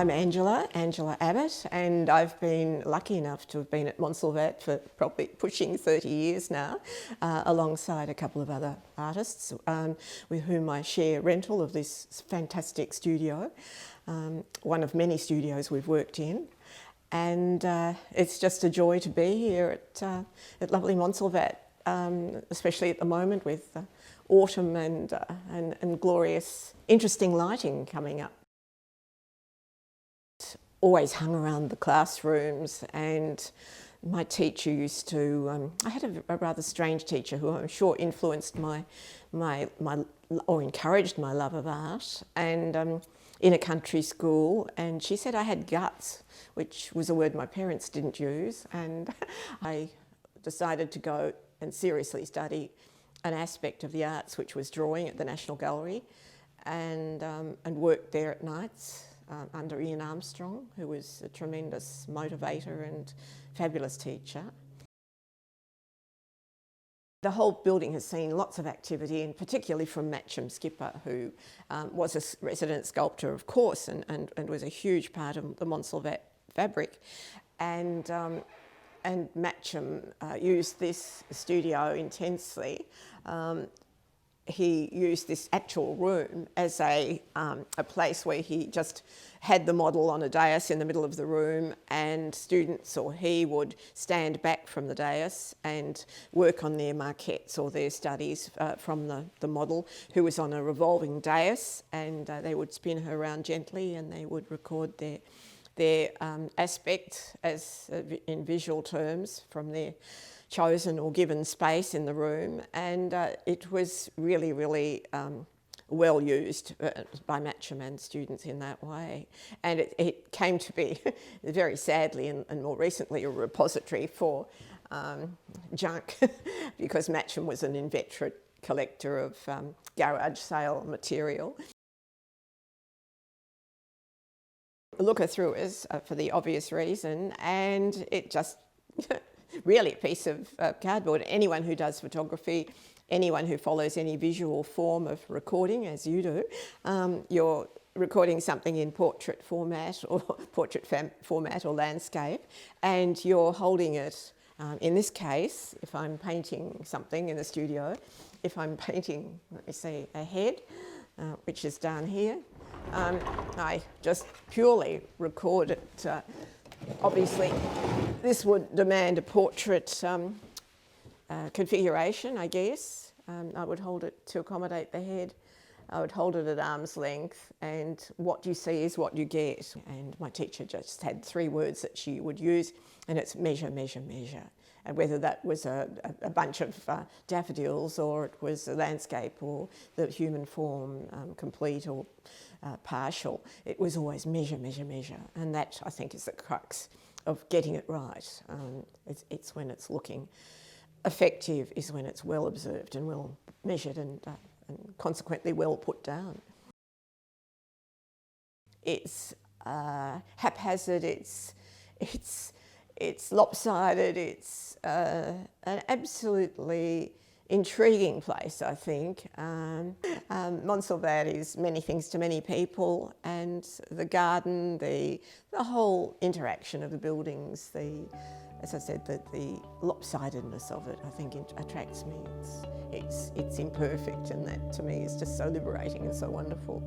I'm Angela Abbott, and I've been lucky enough to have been at Monstervat for probably pushing 30 years now, alongside a couple of other artists with whom I share rental of this fantastic studio, one of many studios we've worked in. And it's just a joy to be here at lovely Monstervat, especially at the moment with autumn and glorious, interesting lighting coming up. Always hung around the classrooms, and my teacher used to, I had a rather strange teacher who I'm sure influenced my or encouraged my love of art, and in a country school, and she said I had guts, which was a word my parents didn't use, and I decided to go and seriously study an aspect of the arts, which was drawing at the National Gallery, and worked there at nights under Ian Armstrong, who was a tremendous motivator and fabulous teacher. The whole building has seen lots of activity, and particularly from Matcham Skipper, who was a resident sculptor, of course, and was a huge part of the Monstervat fabric. And Matcham used this studio intensely. He used this actual room as a place where he just had the model on a dais in the middle of the room, and students or he would stand back from the dais and work on their maquettes or their studies from the model, who was on a revolving dais, and they would spin her around gently and they would record their aspect as in visual terms from their chosen or given space in the room, and it was really, really well used by Matcham and students in that way. And it came to be, very sadly and more recently, a repository for junk, because Matcham was an inveterate collector of garage sale material. Looker through us for the obvious reason, and it just really a piece of cardboard. Anyone who does photography, anyone who follows any visual form of recording, as you do, you're recording something in portrait format or format or landscape, and you're holding it. In this case, if I'm painting something in the studio, if I'm painting, let me see, a head, which is down here, I just purely record it. Obviously, this would demand a portrait configuration, I guess. I would hold it to accommodate the head. I would hold it at arm's length, and what you see is what you get. And my teacher just had 3 words that she would use, and it's measure, measure, measure. And whether that was a bunch of daffodils, or it was a landscape, or the human form, complete or partial, it was always measure, measure, measure. And that, I think, is the crux of getting it right. It's when it's looking effective, is when it's well observed and well measured and consequently well put down. It's haphazard, it's lopsided, it's an absolutely intriguing place, I think. Monstervat is many things to many people, and the garden, the whole interaction of the buildings, as I said, the lopsidedness of it, I think it attracts me. It's imperfect, and that to me is just so liberating and so wonderful.